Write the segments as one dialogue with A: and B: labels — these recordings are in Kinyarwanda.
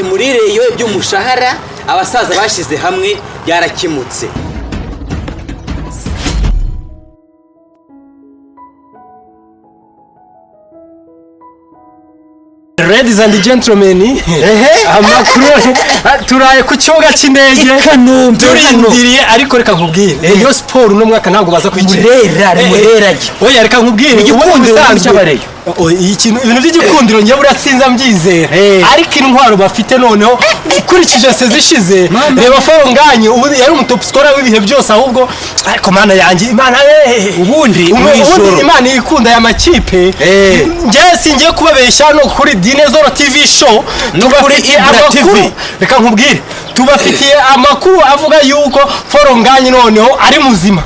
A: muri reyo by'umushahara abasaza bashize hamwe byarakemutse.
B: Ladies and gentlemen, amakuru turaye ku cyoga cy'indege turindiriye, ariko reka nkubwire iyo sport no mwaka ntabwo baza
A: kwikira murerage.
B: Oya reka nkubwire
A: igikundiro cy'abareyo,
B: ibintu by'igikundiro njye burasinza mbyizera, ariko intwaro bafite noneho ukurikije sezishize reba Foronganye ubu yari umutop scorer w'ibihe byose, ahubwo ariko mana yanjye imana
A: ubundi
B: imana ikunda ya makipe njye singiye kubabesha no kuri Dinezoro TV show tubafitiye amakuru. Reka nkubwire tubafitiye amakuru avuga yuko Foronganye noneho ari muzima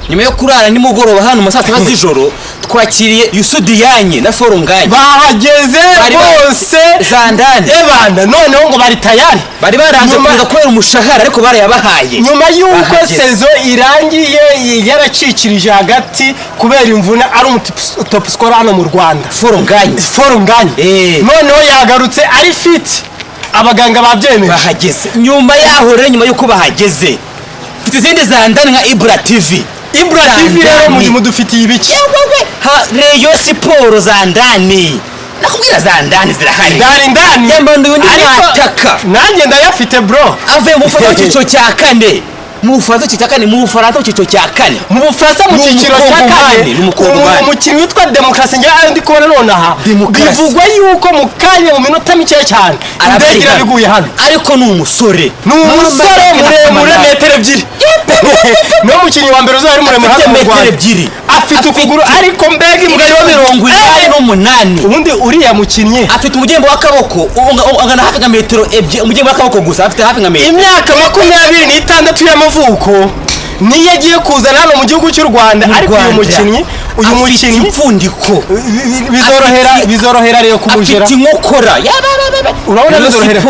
A: nyuma yo kurara nimugoroba hano mu saa 7 z'ijoro. Twakiriye Yusudiyanye na Foronganye
B: bahageze bose
A: Zandani
B: ebanda, noneho ngo bari tayari,
A: bari baranze kuza kubera umushahara ariko barayabahaye
B: nyuma yuko sezo irangiye yaracikirije hagati kubera imvune. Ari top scorer hano mu Rwanda Foronganye noneho yagarutse ari fit, abaganga babyemeje
A: bahageze. Nyuma yaho rero nyuma yuko bahageze mfite izindi Zandani nka Ibra TV
B: rero mudufitiye ibiki
A: Reyo Siporo Zandani nakubwira Zandani zirahari
B: ndani
A: yambandu yundi ataka
B: nanjye ndayafite bro.
A: avuye mu Bufaransa cyiciro cya kane mu Bufaransa cyiciro cya kane mu Bufaransa cyiciro cya kane
B: mu Bufaransa mu cyiciro cya kane umukinnyi witwa Demokarasi njye ndi kubona nonaha bivugwa yuko mu kanya mu minota mike cyane indege irabiguye hano,
A: ariko ni umusore
B: muremure metero ebyiri no mukinnyi wa mbere uzari muremure hano mu Rwanda afite ukuguru ariko mbega imbwa yo
A: 28.
B: ubundi uriya mukinnyi
A: afite umugembo w'akaboko ungana hafi nka metero ebyiri, umugembo w'akaboko gusa afite hafi nka metero.
B: Imyaka 26 y'amavuko niyo agiye kuzana hano mu gihugu cy'u Rwanda, ariko uyu mukinnyi
A: impfundiko
B: bizorohera rero kumujera
A: afite inkokora
B: urabona bizorohera.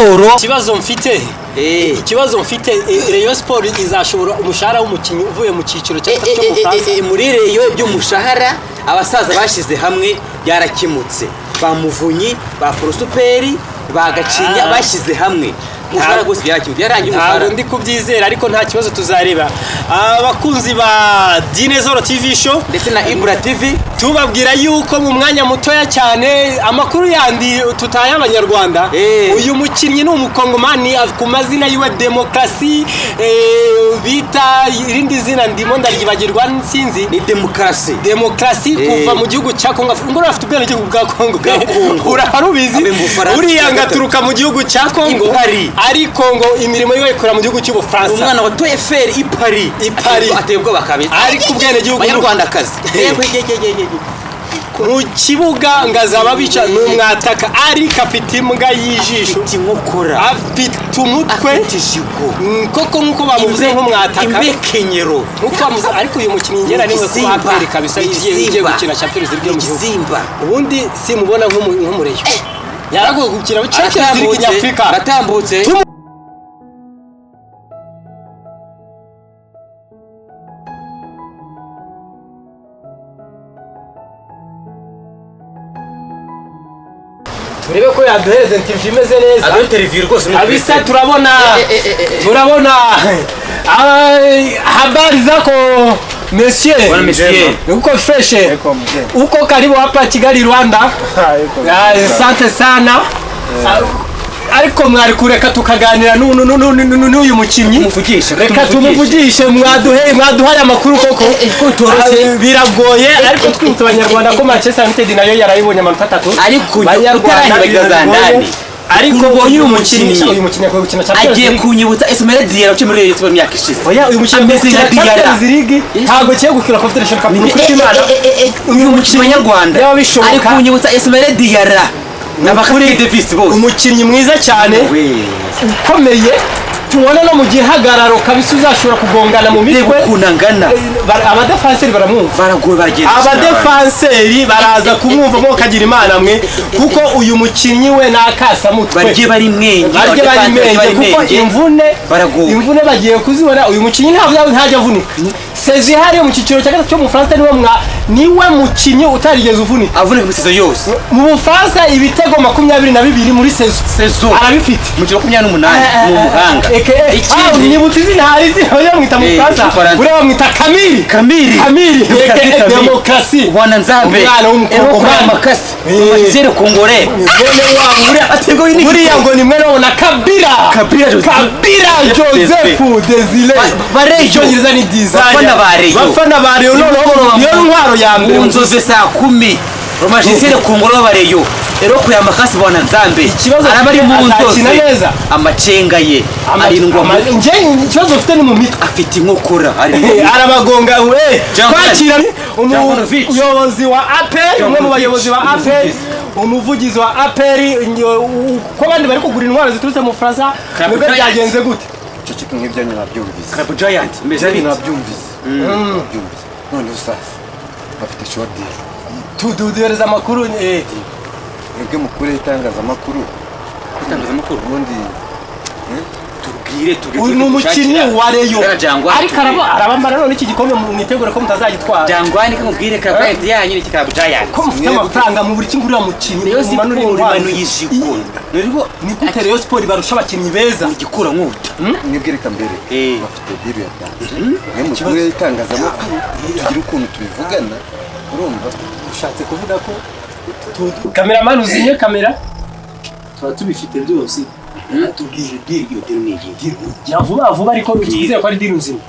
C: Ikibazo mfite Reyo Sport izashobora umushahara w'umukinnyi uvuye mu cyiciro cyo mu Bufaransa.
A: muri reyo by'umushahara abasaza bashize hamwe byarakemutse. Bamuvunyi ba Prosuperi bagacinya bashyize hamwe umushahara gose byarangiye
C: umushahara. Ndi kubyizera ariko nta kibazo tuzareba. Abakunzi ba Dinezoro TV show
A: ndetse na Ibra TV
C: tubabwira yuko mu mwanya mutoya cyane amakuru yandi tutaye abanyarwanda. Uyu mukinnyi ni umukongomani ku mazina yiwe Demokarasi, bita irindi zina ndimo ndaryibagirwa nsinzi
A: ni
C: Demokarasi kuva mu gihugu cya Kongo. Ngoro afite ubwene gihugu bwa Kongo urarubizi uriya ngaturuka mu gihugu cya Kongo ariko ngo imirimo yiwe ikora mu gihugu cy'Ubufaransa.
A: Umwana wa Toeferi i Paris atebwa bakabiza
C: ariko ubwene gihugu
A: Abanyarwandakazi
C: mu kibuga ngazaba bica n'umwataka ariko afite imbwa y'ijisho,
A: afite inkokora,
C: afite umutwe,
A: afite ijigo
C: koko nkuko bamuvuze nk'umwataka
A: imbekenyero
C: nkuko bamuvuze. ariko uyu mukinnyi ngera niwe kuba aperi kabisa igiye gukina Champions League mu gihugu. Ubundi simubona nk'umureyo yaragoye gukina Champions League nyafrika
A: aratambutse.
B: turebe ko yaduhereza interview imeze neza.
A: Interview rwose
B: abisa turabona habari zako monsieur uko fresh uko karibu hapa Kigali Rwanda. Asante sana ariko mwari kureka tukaganira n'uyu mukinnyi, reka tumuvugishe mwaduhaye amakuru koko biragoye, ariko twita abanyarwanda ko Manchester United nayo yarayibonye amanota 3
A: ariko Zandani
B: ariko uyu mukinnyi
A: agiye kunyibutsa Ismail Diarra uce muri Reyo Sport myaka ishize.
B: Oya uyu mukinnyi
A: Ismail Diarra
B: ntabwo kiye gukira Confederation Cup kuri Imana.
A: Uyu mukinnyi w'Anyarwanda ari kunyibutsa Ismail Diarra n'abakuri Davis bose.
B: Umukinnyi mwiza cyane ukomeye tubona no mu gihagararo kabisa uzashobora kugongana mu mitwe
A: kunangana.
B: Abadefanseri baramwumva
A: baragoye bagenda,
B: abadefanseri baraza kumwumva mo kagira imana mwe, kuko uyu mukinnyi we nakasa mutwe
A: barye bari mwenge
B: kuko imvune bagiye kuzibona. Uyu mukinnyi ntajya avunika
C: Sezi hari mu cyiciro cya gatatu cyo mu France niwe mukinyi utarigeze uvunika
A: avunika mu sezo yose
C: mu Bufaransa ibitego 22 muri sezo arabifite
A: mu 28 mu muhanga
C: ikindi ni butizi ntari yo mwita mu Bufaransa ure bamwita Kamili demokrasi
A: bwana Nzambe
C: umwana w'umukongomani
A: makasi amashizere kongore
C: muri yango ni mwe nabona Kabila Joseph Desile
A: barejo
C: nyiriza ni design
A: bafana bareyo
C: niyo ntwaro ya mbere
A: unzoze saa 10 amashizere kongore bareyo rero kuyamakasi bwana Nzambe arabari mu nzoze amacenga ye arindwa
C: nje ikibazo ufite ni mu mitwe
A: afite inkokora
C: arabagonga we kwakira umuyobozi wa APR umwe mu bayobozi ba APR umuvugizi wa APR ko bandi bari kugura intwaro ziturutse mu France nibwo byagenze gute
D: cyo nk'ibyo nabyumvise
A: Club Giant mbese
D: nabyumvise none usasa bafite short
C: tududereza amakuru
D: mwebwe mukure itangazamakuru ubundi
C: uyu ni umukinnyi wa Reyo ariko arabambara none iki gikombe mwitegure ko mutazagitwara
A: Jangwani kamubwire Club Giant yanyu ni Club Giant
C: ko mufite amafaranga mu buri kingurira mukinnyi
A: Reyo Sport yishikunda
C: nirwo ni gute Reyo Sport barusha abakinnyi beza
A: igikura nk'uta
D: mwebwe reka mbere bafite deal ya danje mukure itangazamakuru tugira ukuntu tubivugana urumva
C: ushatse kuvuga ko cameraman uzinye kamera tuba tubifite byose tubwire deal iyo deal ni deal ya vuba ariko twizeye ko ari deal nzima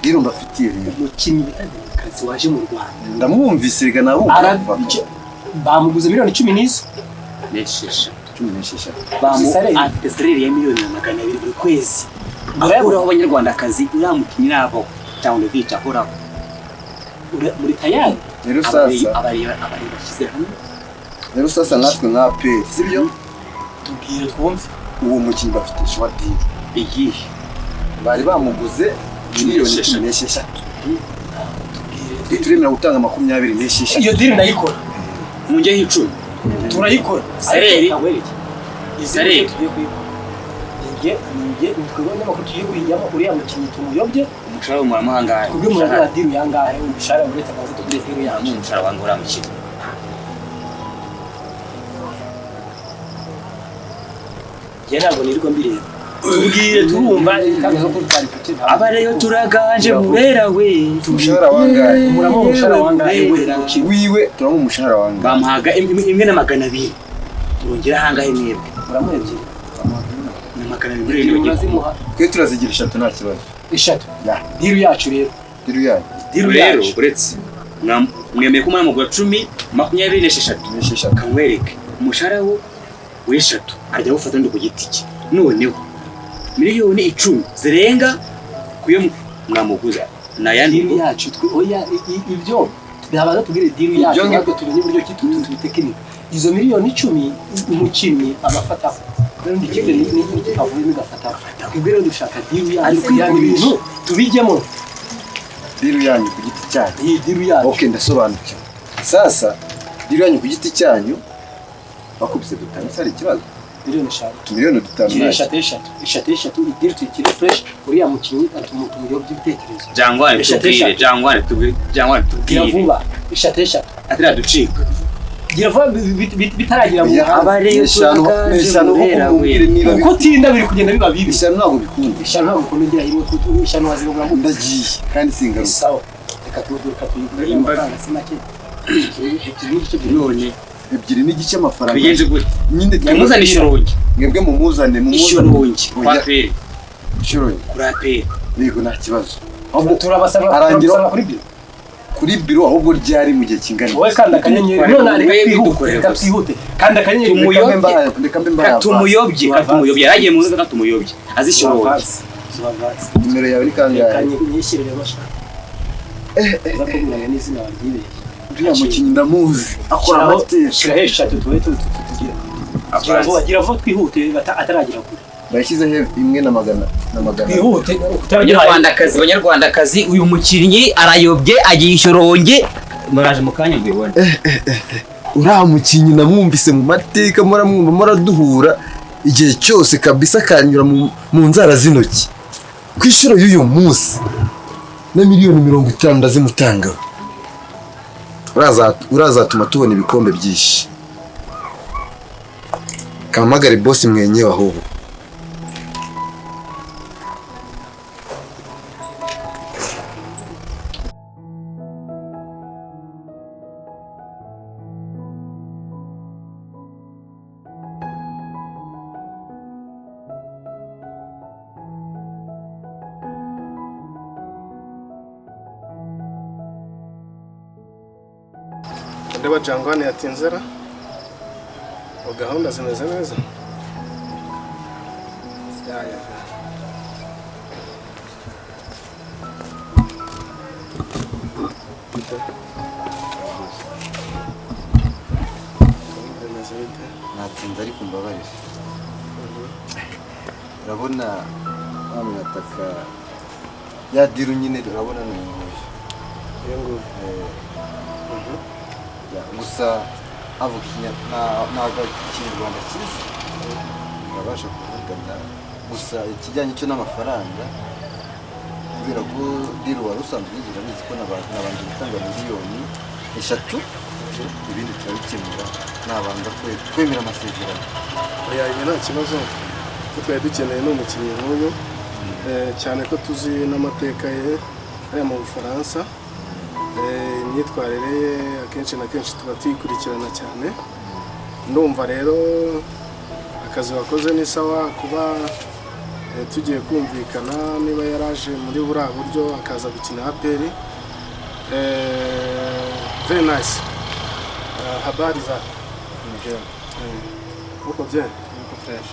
D: deal mbafitiye
C: umukinnyi bitandikazi waje mu Rwanda
D: ndamwumvise rega nawo
C: bamuguze miliyoni 10 n'izo
A: neshesha
C: afite salary ya miliyoni 200 buri kwezi
A: uraho abanyarwandakazi uramukinnyi nabo cyangwa bita horaho
C: muri tayari
D: rero sasa
A: abari bashyize hamwe
D: rero sasa natwe nka APR sibyo
C: tubwire twumve
D: uwo mukinnyi bafite short deal
A: igihe
D: bari bamuguze miliyoni 16 turemera gutanga 26
C: iyo deal ndayikora
A: mu nge y'icumi
C: turayikora
A: sareri
C: ninge twebwe n'amakuru tugiye kuyijyamo uriya mukinnyi tumuyobye
A: umushahara w'umuhamahanga
C: kubyo muri deal yangahe umushahara uretse akazi tugire deal yanyu
A: umushahara wangu uramukira
C: je ntabwo nirirwa mbireba tubwire turumva kandi ko twari kuki
A: abareyo turaganje murera we
D: umushahara wangahe
C: muramo umushahara wangahe
D: wiwe turamo umushahara wangahe
A: bamuhaga 1,200 turongera hangahe mwebwe
C: muramuhebye
A: na 200
D: twe turazigira 3 nta kibazo
C: 3 deal yacu rero
D: deal
A: rero uretse mwemeye ko muri amaguru 10 26 kamwereke umushahara wo w'eshatu ajya gufata ndi ku giti cye noneho miliyoni 10 zirenga kuyo mwamuguza na yandi
C: deal yacu oya ibyo byabaza tugire deal yacu ntabwo tumenye uburyo kitu tekinike izo miliyoni 10 umukinnyi abafata kandi ikindi ni avuye migafata twibwire dushaka deal yacu yani ibintu tubijyemo
D: deal yanyu ku giti cyanyu
C: iyi deal yacu
D: okay ndasobanukiwe sasa deal yanyu ku giti cyanyu bakubise dutanga sari ikibazo miliyoni 5
C: eshatu deal tukiri fresh uriya mukinnyi atumuyobye ibitekerezo
A: Jangwani tubwire
C: vuba eshatu
A: atira ducika
C: gira vuba bitaragira mu
A: abareyo turaganje
C: uko tinda biri kugenda biba bibi
D: ishano ntabwo bikunda
C: ishano ntabwo kungira imo ishano wazibura mu
D: ndagiye kandi singaruka
C: sawa reka tuyigure amafaranga simake
A: none
D: 2 n'igice amafaranga
A: bigenze gute
D: nyine
A: twamuzana ishirongi
D: mwebwe mumuzane
A: ishirongi kwa peri
D: ishirongi
A: kuri aperi
D: yego nta kibazo
C: turabasaba
D: kuri biro ahubwo ryari mu gihe kingana
C: wowe kanda akanyenyeri none reka twihute kanda akanyenyeri
A: tumuyobye yaragiye mu nzira tumuyobye azishirongi
D: nimero yawe ni kangahe
C: nyishyirire bashaka zakomera n'izina wagiye
D: uriya mukinnyi ndamuzi akora amateka
C: shirahesha tuwe tugira vuba twihute ataragira kure
D: bayishyize he 1,000
C: twihute
A: abanyarwandakazi uyu mukinnyi arayobye agiye ishoronge muraje mu kanya mbibona
D: uriya mukinnyi namwumvise mu mateka muramwumva muraduhura igihe cyose kabisa kanyura mu nzara z'intoki ku ishuro y'uyu munsi na miliyoni 50 ndazimutanga. Urazatuma tubona ibikombe byinshi. Kamagare boss mwenyewe ahubwo.
E: Ndeba Jangwane yatinzera. Gahunda zimeze neza. Ya.
D: Natinze ariko mbabarira. Urabona nataka ya diru nyine urabona n'ingoyi.
E: Yengo.
D: Gusa avukinya naga Kinyarwanda cyiza. Ndabasha kuvugana gusa ikijyanye cyo n'amafaranga kubera ko diru wari usanzwe yigira bizi ko nabanje gutanga miliyoni 3 ibindi turabikemura nabanza kwemera amasezerano.
E: Oya ibi nta kibazo kuko yadukeneye n'umukinnyi nk'uyu cyane ko tuzi n'amateka ye ari mu Bufaransa. Imyitwarire ye akenshi na kenshi tuba tuyikurikirana cyane. Ndumva rero akazi wakoze ni sawa kuba tugiye kumvikana niba yaraje muri buriya buryo akaza gukina APR. Very nice. Habari za uko bien? Uko fresh.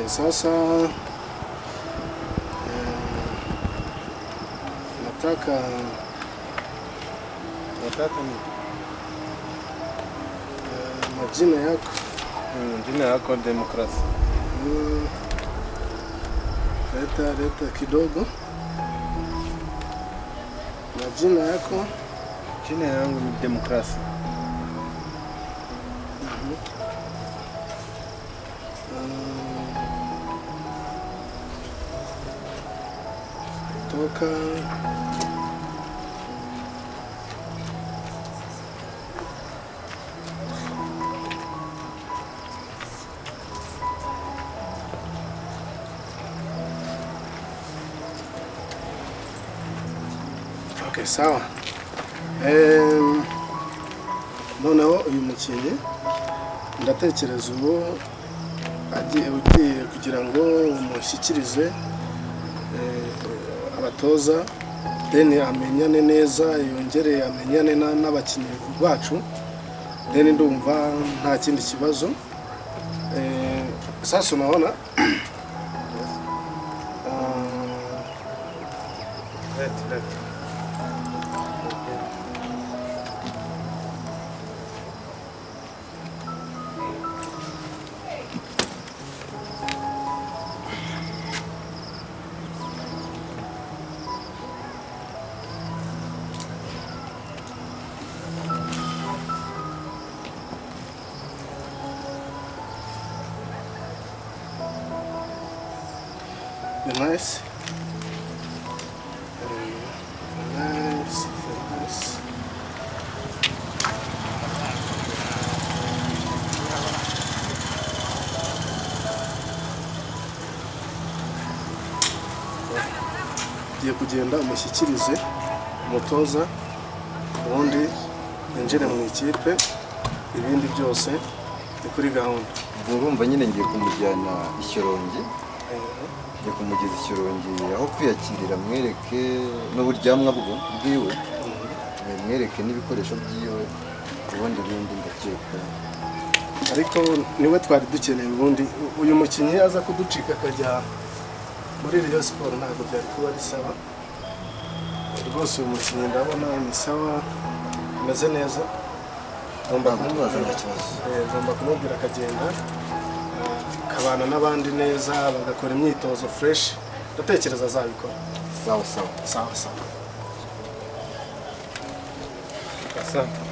E: Sasa nataka majina yako.
F: Jina yako Demokrasi.
E: Leta kidogo. Majina yako?
F: Jina yangu ni Demokrasi.
E: Toka okay, sawa. Noneho uyu mukinnyi ndatekereza ubu ugiye kugira ngo umushyikirize abatoza then amenyane neza yongere amenyane n'abakinnyi bacu then ndumva nta kindi kibazo. Sasa unaona nice. Nice. Giye kugenda umushyikirize umutoza ubundi yinjire mu ikipe ibindi byose ni kuri gahunda.
D: Urumva nyine ngiye kumujyana Ishyorongi. Ngiye kumugeza Ishyorongi aho kwiyakirira mwereke n'uburyamwa bwiwe. Mwereke n'ibikoresho byiwe ubundi bindi ndakeka.
E: Ariko niwe twari dukeneye ubundi uyu mukinnyi aza kuducika akajya muri Rayon Sport ntabwo byari kuba ari sawa. Rwose uyu mukinnyi ndabona ni sawa ameze neza. Ngomba kumubwira akagenda kabana n'abandi neza bagakora imyitozo fresh. Ndatekereza azabikora.
D: Sawa.
E: Asante.